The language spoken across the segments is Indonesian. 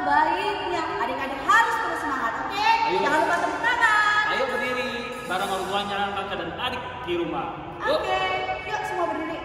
sebaiknya. Adik-adik harus terus semangat, oke? Jangan lupa tepuk tangan. Ayo berdiri bareng orang tuanya, kakak dan adik di rumah. Yuk. Oke, yuk semua berdiri.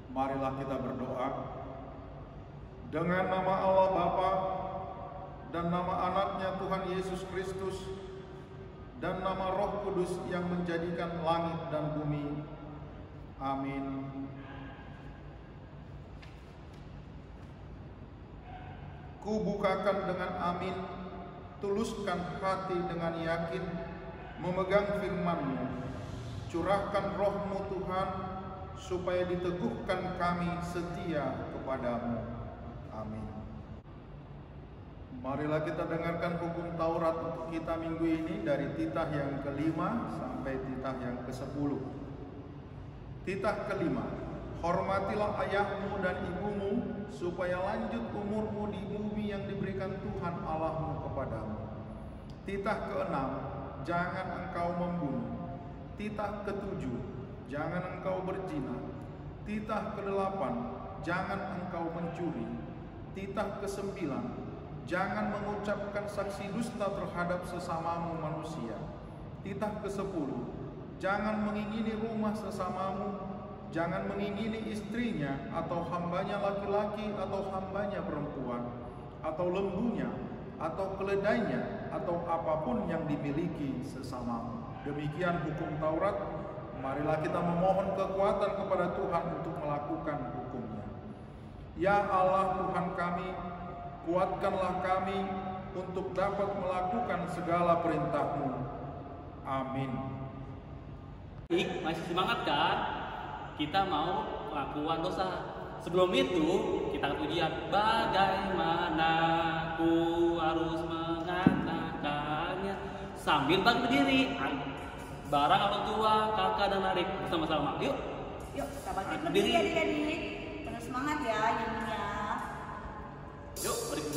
Marilah kita berdoa. Dengan nama Allah Bapa dan nama anaknya Tuhan Yesus Kristus dan nama Roh Kudus yang menjadikan langit dan bumi. Amin. Kubukakan dengan amin, tuluskan hati dengan yakin, memegang firman-Mu. Curahkan Roh-Mu Tuhan, supaya diteguhkan kami setia kepadamu. Amin. Marilah kita dengarkan hukum Taurat untuk kita minggu ini dari titah yang ke-5 sampai titah yang ke-10. Titah ke-5, hormatilah ayahmu dan ibumu, supaya lanjut umurmu di bumi yang diberikan Tuhan Allahmu kepadamu. Titah ke-6, jangan engkau membunuh. Titah ke-7, jangan engkau berzina. Titah ke-8, jangan engkau mencuri. Titah ke-9, jangan mengucapkan saksi dusta terhadap sesamamu manusia. Titah ke-10, jangan mengingini rumah sesamamu. Jangan mengingini istrinya atau hambanya laki-laki atau hambanya perempuan, atau lembunya, atau keledainya, atau apapun yang dimiliki sesamamu. Demikian hukum Taurat. Marilah kita memohon kekuatan kepada Tuhan untuk melakukan hukumnya. Ya Allah Tuhan kami, kuatkanlah kami untuk dapat melakukan segala perintah-Mu. Amin. Masih semangat kan? Kita mau pengakuan dosa. Sebelum itu kita akan ujian. Bagaimana ku harus mengatakannya sambil berdiri bareng orang tua, kakak dan adik bersama-sama. Yuk. Yuk, kita berdiri adik-adik. Penuh semangat ya nyanyinya. Yuk, berdiri.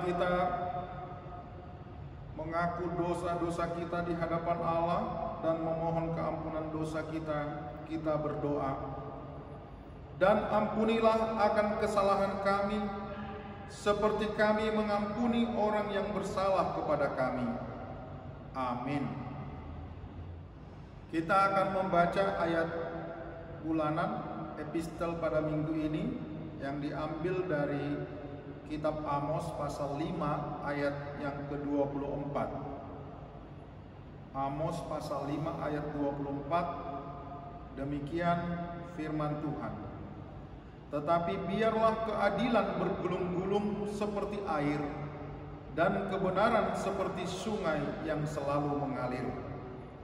kita mengaku dosa-dosa kita di hadapan Allah dan memohon keampunan dosa kita, kita berdoa. Dan ampunilah akan kesalahan kami, seperti kami mengampuni orang yang bersalah kepada kami. Amin. Kita akan membaca ayat bulanan epistel pada minggu ini yang diambil dari kitab Amos pasal 5 ayat yang ke-24. Amos pasal 5 ayat 24, demikian firman Tuhan. Tetapi biarlah keadilan bergulung-gulung seperti air, dan kebenaran seperti sungai yang selalu mengalir.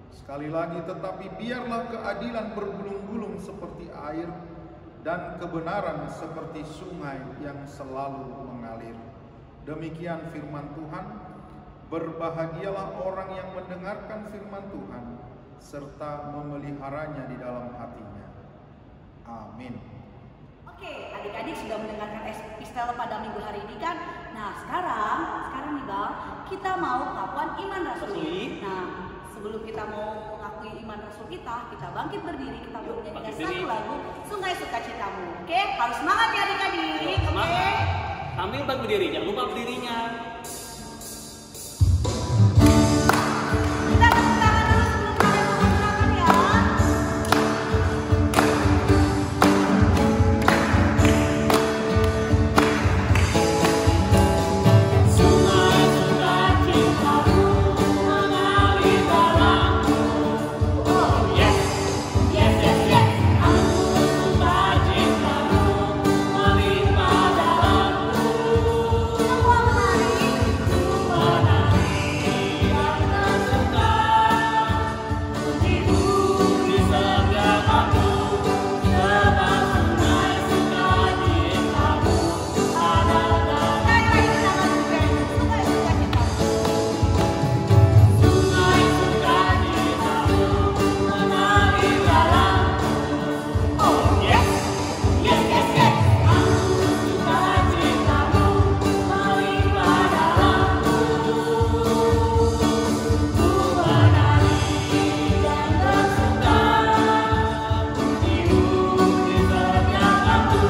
Sekali lagi, tetapi biarlah keadilan bergulung-gulung seperti air, dan kebenaran seperti sungai yang selalu mengalir. Demikian firman Tuhan. Berbahagialah orang yang mendengarkan firman Tuhan serta memeliharanya di dalam hatinya. Amin. Oke, adik-adik sudah mendengarkan epistel pada minggu hari ini kan? Nah, sekarang nih Bang, kita mau pengakuan iman rasuli. Nah, sebelum kita mau mengakui iman rasul kita bangkit berdiri, kita mau menyanyikan satu lagu Sungai Sukacitamu. Oke, harus semangat ya adik-adik. Oke. Sambil berdiri, jangan lupa berdirinya. Kita tepuk tangan dulu sebelum kalian menggunakan ya. Sungai sukacitamu mengalir dalamku. Oh yes, yes, yes, yes. Anggur sukacitamu melimpah dalamku. Semua menari. Dan tersuka hidup di setiap waktu. Sebab sungai sukacitamu ada dalam. Sekali lagi kita lanjutkan. Sungai Sukacitamu. Sungai sukacitamu mengalir dalamku. Oh yes, yes, yes, yes. Anggur sukacitamu melimpah dalamku. Ku menari dan bersuka, hidup di setiap waktu.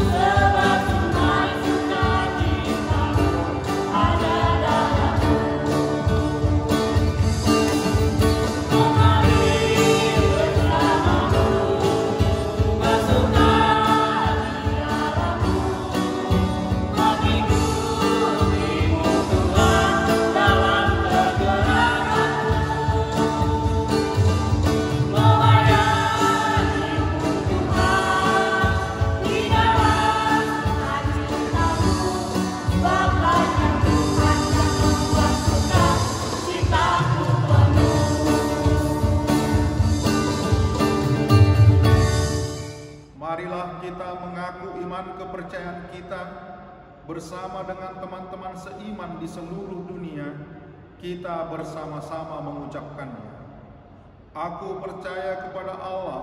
Sebab sungai sukacitamu ada dalamku. Mengalir bersamamu, bersuka di dalammu, mengikutimu Tuhan dalam pergerakanmu, melayanimu Tuhan di dalam sukacitamu, bahkan Tuhan yang membuat sukacitaku penuh. Marilah kita mengaku iman kepercayaan kita bersama dengan teman-teman seiman di seluruh dunia. Kita bersama-sama mengucapkannya. Aku percaya kepada Allah,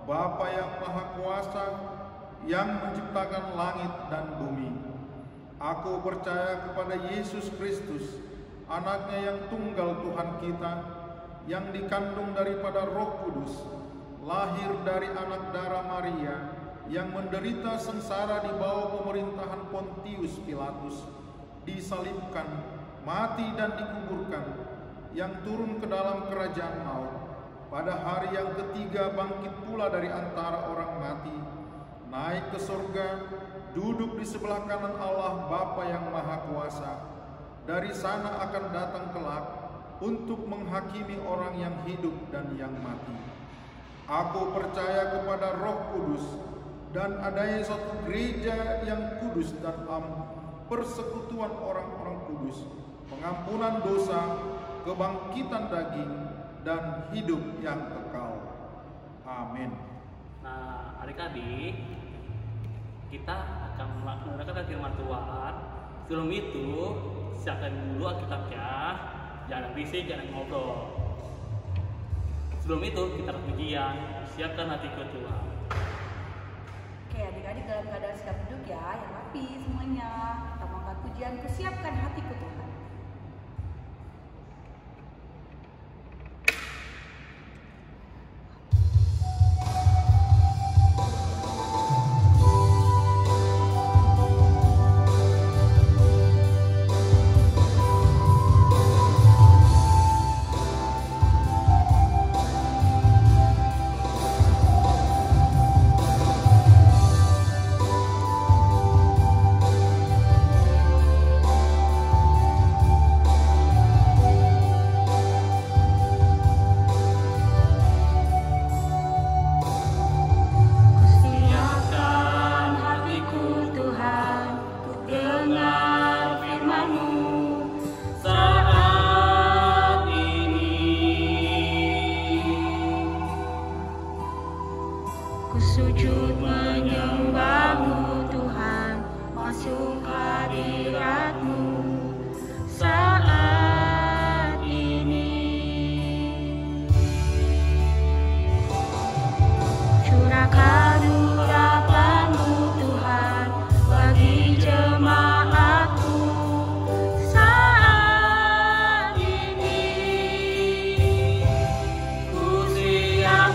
Bapa yang Maha Kuasa, yang menciptakan langit dan bumi. Aku percaya kepada Yesus Kristus, Anaknya yang tunggal Tuhan kita, yang dikandung daripada Roh Kudus, lahir dari anak darah Maria, yang menderita sengsara di bawah pemerintahan Pontius Pilatus, disalibkan, mati dan dikuburkan, yang turun ke dalam kerajaan maut, pada hari yang ketiga bangkit pula dari antara orang mati, naik ke surga, duduk di sebelah kanan Allah Bapa yang Maha Kuasa. Dari sana akan datang kelak untuk menghakimi orang yang hidup dan yang mati. Aku percaya kepada Roh Kudus dan adanya suatu gereja yang kudus dan persekutuan orang-orang kudus, pengampunan dosa, kebangkitan daging, dan hidup yang kekal. Amin. Nah, adik-adik, kita akan menggunakan firman Tuhan. Sebelum itu, siapkan dulu Alkitabnya, jangan berisik, jangan ngobrol. Sebelum itu, kita akan pujian, siapkan hati ke Tuhan. Oke, adik-adik dalam keadaan siap duduk ya, yang rapi semuanya. Kita mau angkat pujian. pujian Kusiapkan Hatiku Tuhan. Sujud menyembahmu Tuhan, masuk hadirat-Mu saat ini. Curahkan urapan-Mu Tuhan bagi jemaat-Mu saat ini. Ku siapkan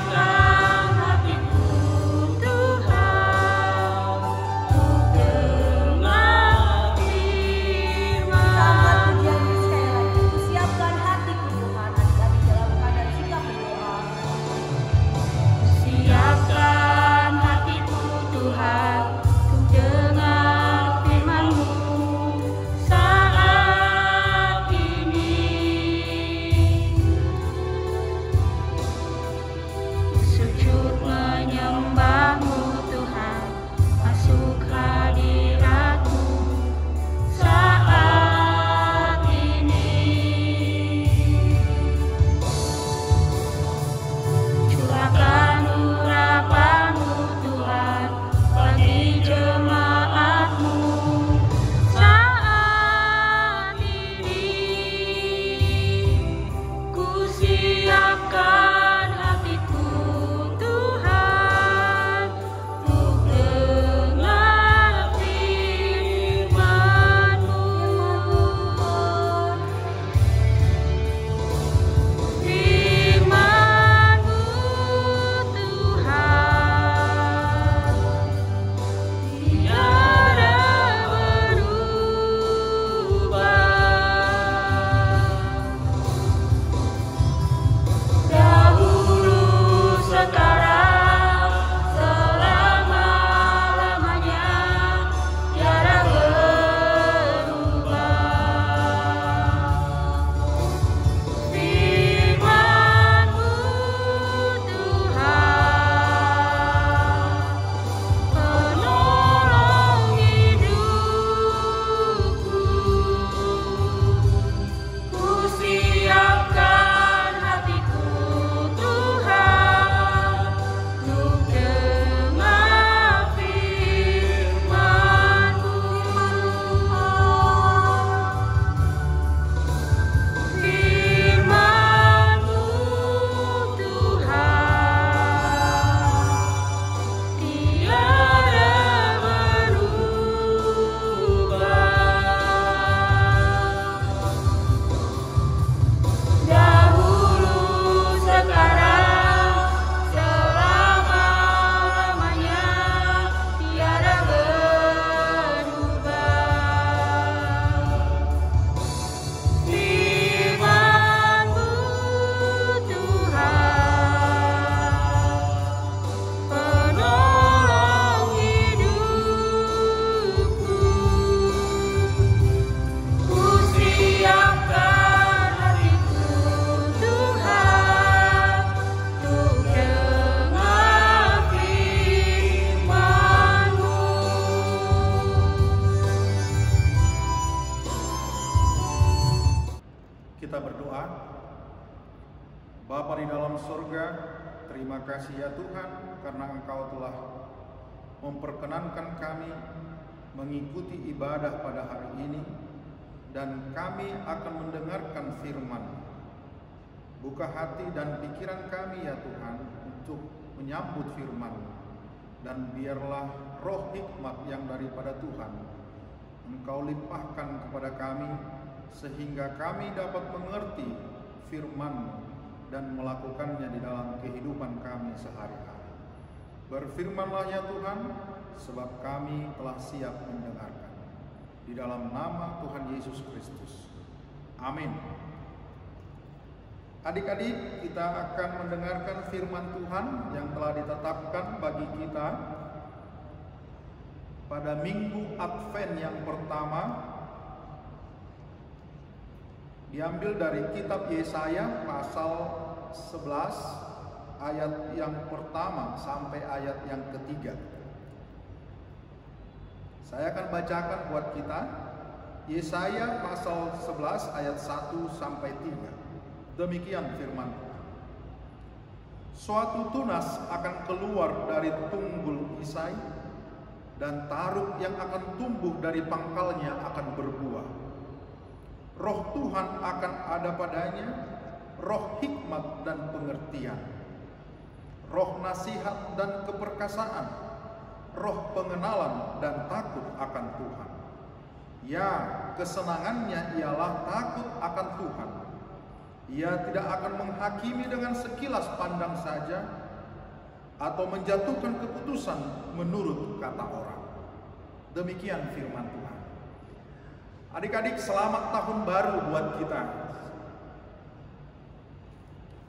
Kita berdoa. Bapa di dalam surga, terima kasih ya Tuhan karena Engkau telah memperkenankan kami mengikuti ibadah pada hari ini dan kami akan mendengarkan firman. Buka hati dan pikiran kami ya Tuhan untuk menyambut firman, dan biarlah roh hikmat yang daripada Tuhan Engkau limpahkan kepada kami, sehingga kami dapat mengerti firman-Mu dan melakukannya di dalam kehidupan kami sehari-hari. Berfirmanlah ya Tuhan, sebab kami telah siap mendengarkan. Di dalam nama Tuhan Yesus Kristus. Amin. Adik-adik, kita akan mendengarkan firman Tuhan yang telah ditetapkan bagi kita pada minggu Advent yang pertama, diambil dari kitab Yesaya pasal 11 ayat yang pertama sampai ayat yang ketiga. Saya akan bacakan buat kita Yesaya pasal 11 ayat 1 sampai 3. Demikian firman Tuhan. Suatu tunas akan keluar dari tunggul Isai, dan taruk yang akan tumbuh dari pangkalnya akan berbuah. Roh Tuhan akan ada padanya, roh hikmat dan pengertian, roh nasihat dan keperkasaan, roh pengenalan dan takut akan Tuhan. Ya, kesenangannya ialah takut akan Tuhan. Ia tidak akan menghakimi dengan sekilas pandang saja, atau menjatuhkan keputusan menurut kata orang. Demikian firman Tuhan. Adik-adik, selamat tahun baru buat kita.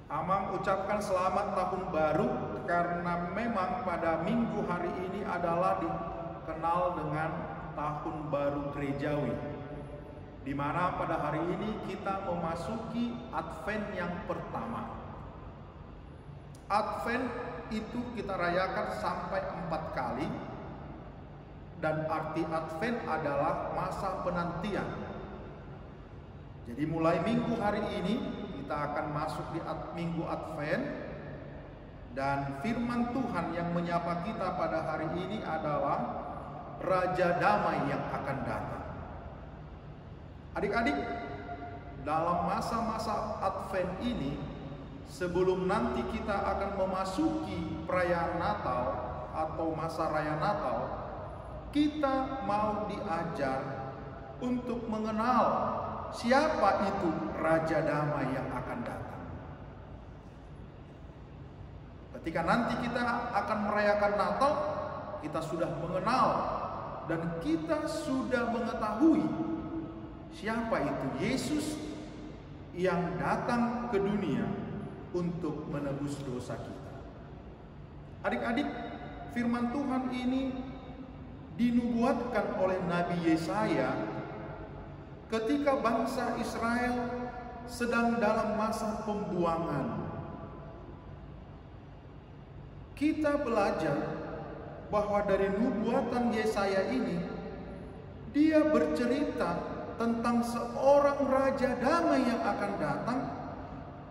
Amang ucapkan selamat tahun baru karena memang pada minggu hari ini adalah dikenal dengan tahun baru gerejawi, di mana pada hari ini kita memasuki Advent yang pertama. Advent itu kita rayakan sampai 4 kali, dan arti Advent adalah masa penantian. Jadi mulai minggu hari ini kita akan masuk di minggu Advent, dan firman Tuhan yang menyapa kita pada hari ini adalah Raja Damai yang akan datang. Adik-adik, dalam masa-masa Advent ini, sebelum nanti kita akan memasuki perayaan Natal atau masa raya Natal, kita mau diajar untuk mengenal siapa itu Raja Damai yang akan datang. Ketika nanti kita akan merayakan Natal, kita sudah mengenal dan kita sudah mengetahui siapa itu Yesus yang datang ke dunia untuk menebus dosa kita. Adik-adik, firman Tuhan ini dinubuatkan oleh Nabi Yesaya ketika bangsa Israel sedang dalam masa pembuangan. Kita belajar bahwa dari nubuatan Yesaya ini, dia bercerita tentang seorang Raja Damai yang akan datang.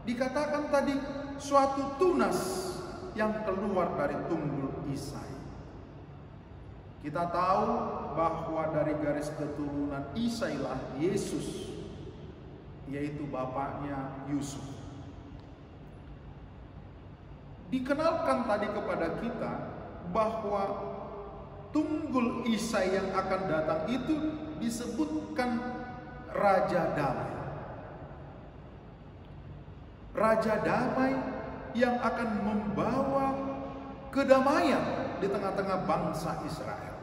Dikatakan tadi suatu tunas yang keluar dari tunggul Isai. Kita tahu bahwa dari garis keturunan Isailah Yesus, yaitu bapaknya Yusuf. Dikenalkan tadi kepada kita bahwa tunggul Isai yang akan datang itu disebutkan Raja Damai. Raja Damai yang akan membawa kedamaian di tengah-tengah bangsa Israel.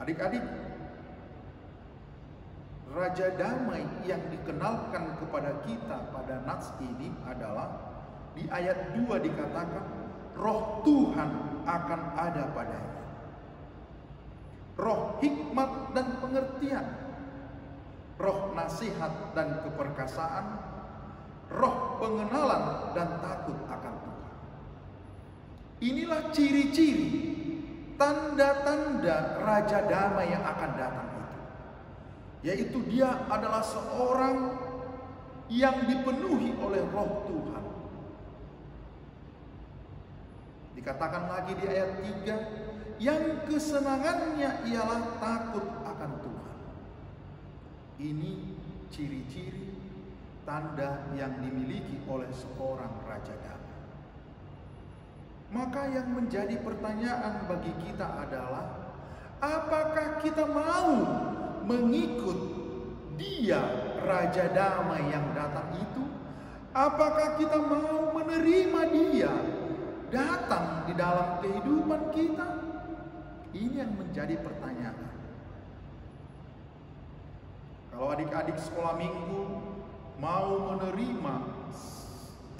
Adik-adik, Raja Damai yang dikenalkan kepada kita pada nats ini adalah di ayat 2 dikatakan Roh Tuhan akan ada padanya, roh hikmat dan pengertian, roh nasihat dan keperkasaan, roh pengenalan dan takut akan Tuhan. Inilah ciri-ciri, tanda-tanda Raja Damai yang akan datang itu, yaitu dia adalah seorang yang dipenuhi oleh Roh Tuhan. Dikatakan lagi di ayat 3, yang kesenangannya ialah takut akan Tuhan. Ini ciri-ciri, tanda yang dimiliki oleh seorang Raja Damai. Maka yang menjadi pertanyaan bagi kita adalah, Apakah kita mau mengikut Dia, Raja Damai yang datang itu? Apakah kita mau menerima Dia datang di dalam kehidupan kita? Ini yang menjadi pertanyaan. Kalau adik-adik sekolah minggu mau menerima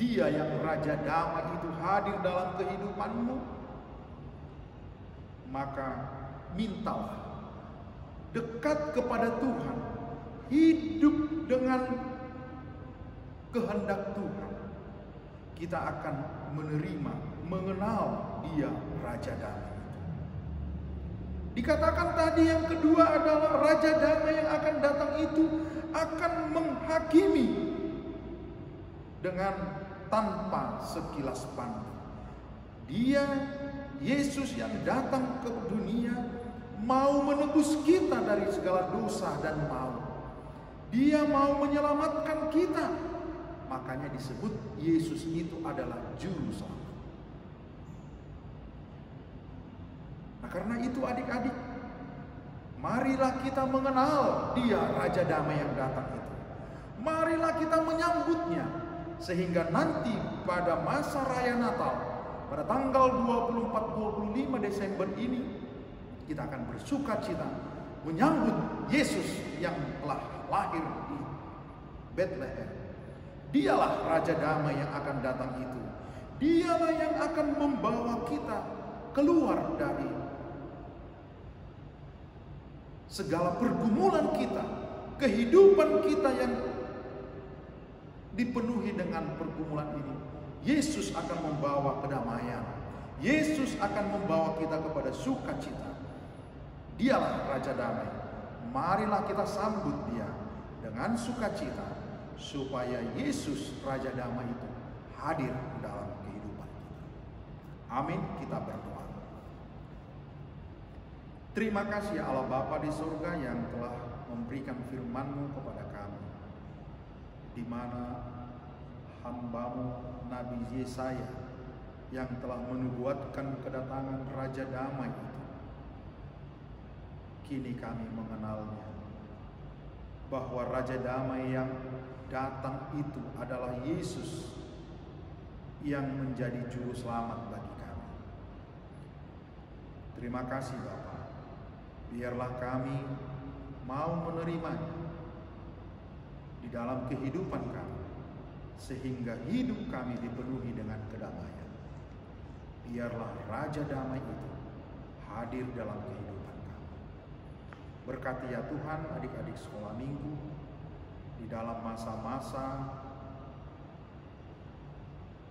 Dia yang Raja Damai itu hadir dalam kehidupanmu, maka mintalah dekat kepada Tuhan, hidup dengan kehendak Tuhan. Kita akan menerima, mengenal Dia Raja Damai. Dikatakan tadi yang kedua adalah Raja Damai yang akan datang itu akan menghakimi dengan tanpa sekilas pandang. Dia, Yesus yang datang ke dunia, mau menebus kita dari segala dosa dan maut. Dia mau menyelamatkan kita. Makanya disebut Yesus itu adalah juru selamat. Nah, karena itu adik-adik, marilah kita mengenal Dia Raja Damai yang datang itu. Marilah kita menyambutnya, sehingga nanti pada masa raya Natal, pada tanggal 24-25 Desember ini, kita akan bersukacita menyambut Yesus yang telah lahir di Bethlehem. Dialah Raja Damai yang akan datang itu. Dialah yang akan membawa kita keluar dari segala pergumulan kita, kehidupan kita yang dipenuhi dengan pergumulan ini. Yesus akan membawa kedamaian. Yesus akan membawa kita kepada sukacita. Dialah Raja Damai. Marilah kita sambut Dia dengan sukacita, supaya Yesus Raja Damai itu hadir dalam kehidupan kita. Amin. Kita berdoa. Terima kasih Allah Bapa di surga yang telah memberikan firman-Mu kepada kami, di mana hamba-Mu Nabi Yesaya yang telah menubuatkan kedatangan Raja Damai itu. Kini kami mengenalnya, bahwa Raja Damai yang datang itu adalah Yesus yang menjadi juru selamat bagi kami. Terima kasih Bapa. Biarlah kami mau menerimanya di dalam kehidupan kami, sehingga hidup kami dipenuhi dengan kedamaian. Biarlah Raja Damai itu hadir dalam kehidupan kami. Berkati ya Tuhan adik-adik sekolah minggu di dalam masa-masa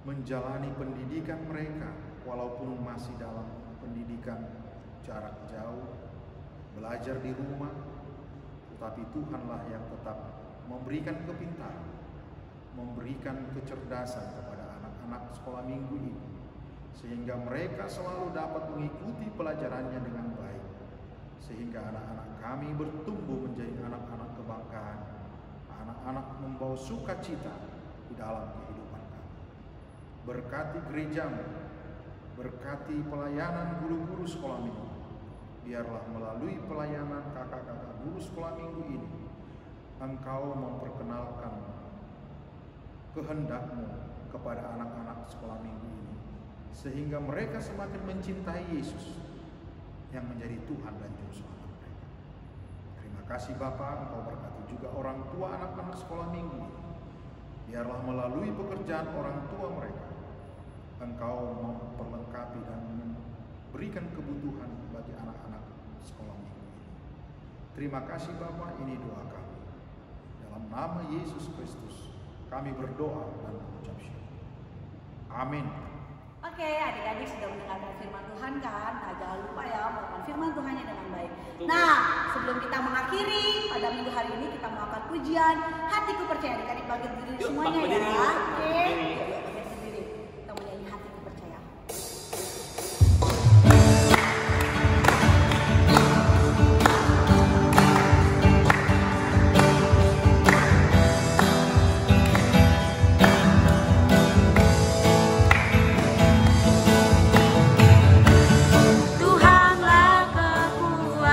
menjalani pendidikan mereka, walaupun masih dalam pendidikan jarak jauh, belajar di rumah, tetapi Tuhanlah yang tetap memberikan kepintaran, memberikan kecerdasan kepada anak-anak sekolah minggu ini, sehingga mereka selalu dapat mengikuti pelajarannya dengan baik, sehingga anak-anak kami bertumbuh menjadi anak-anak kebanggaan, anak-anak membawa sukacita di dalam kehidupan kami. Berkati gerejamu, berkati pelayanan guru-guru sekolah minggu. Biarlah melalui pelayanan kakak-kakak guru sekolah minggu ini, Engkau memperkenalkan kehendak-Mu kepada anak-anak sekolah minggu ini, sehingga mereka semakin mencintai Yesus yang menjadi Tuhan dan Juru Selamat mereka. Terima kasih Bapa, Engkau berkati juga orang tua anak-anak sekolah minggu ini. Biarlah melalui pekerjaan orang tua mereka, Engkau memperlengkapi dan memberikan kebutuhan bagi anak-anak sekolah minggu ini. Terima kasih Bapa, ini doa kami. Dalam nama Yesus Kristus kami berdoa dan mengucap syukur. Amin. Oke, adik-adik sudah mendengarkan firman Tuhan kan? Nah, jangan lupa ya melakukan firman Tuhannya dengan baik. Nah, sebelum kita mengakhiri pada minggu hari ini, kita melakukan pujian Hatiku Percaya. Adik-adik bangkit berdiri semuanya ya. Oke. Bangkit berdiri. Kita mau nyanyi Hatiku Percaya. Tuhanlah kekuatan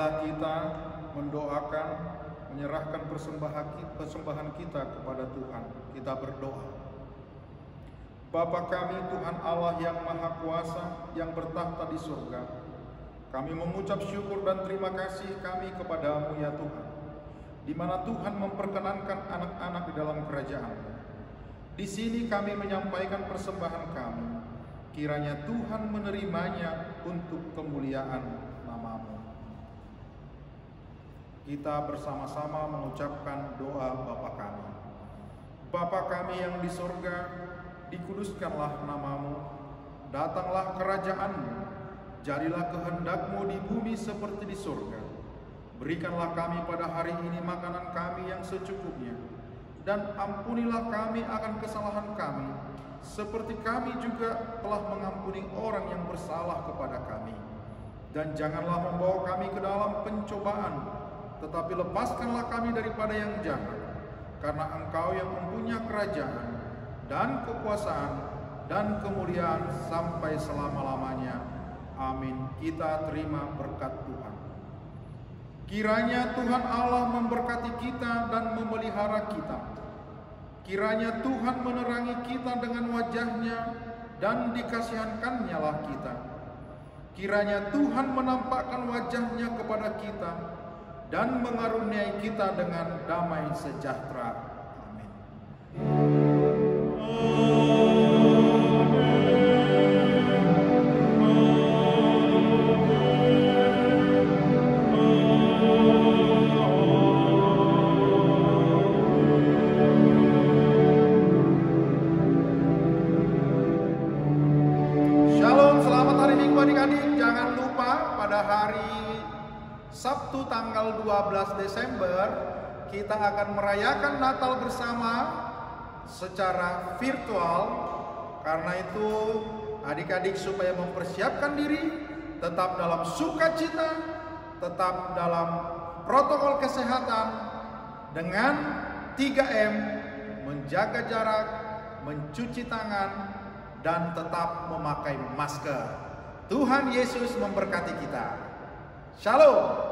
Marilah kita mendoakan, menyerahkan persembahan kita kepada Tuhan. Kita berdoa. Bapa kami, Tuhan Allah yang Maha Kuasa, yang bertahta di surga, kami mengucap syukur dan terima kasih kami kepadamu ya Tuhan, di mana Tuhan memperkenankan anak-anak di dalam kerajaan-Mu. Di sini kami menyampaikan persembahan kami. Kiranya Tuhan menerimanya untuk kemuliaan nama-Mu. Kita bersama-sama mengucapkan doa Bapa kami. Bapa kami yang di surga, dikuduskanlah nama-Mu. Datanglah kerajaan-Mu. Jadilah kehendak-Mu di bumi seperti di surga. Berikanlah kami pada hari ini makanan kami yang secukupnya. Dan ampunilah kami akan kesalahan kami, seperti kami juga telah mengampuni orang yang bersalah kepada kami. Dan janganlah membawa kami ke dalam pencobaan, tetapi lepaskanlah kami daripada yang jahat. Karena Engkau yang mempunyai kerajaan, dan kekuasaan, dan kemuliaan sampai selama-lamanya. Amin. Kita terima berkat Tuhan. Kiranya Tuhan Allah memberkati kita dan memelihara kita. Kiranya Tuhan menerangi kita dengan wajah-Nya dan dikasihankan-Nya lah kita. Kiranya Tuhan menampakkan wajah-Nya kepada kita dan mengaruniai kita dengan damai sejahtera. Amin. Adik-adik, jangan lupa pada hari Sabtu tanggal 12 Desember kita akan merayakan Natal bersama secara virtual. Karena itu adik-adik supaya mempersiapkan diri, tetap dalam sukacita, tetap dalam protokol kesehatan dengan 3M, menjaga jarak, mencuci tangan, dan tetap memakai masker. Tuhan Yesus memberkati kita. Shalom.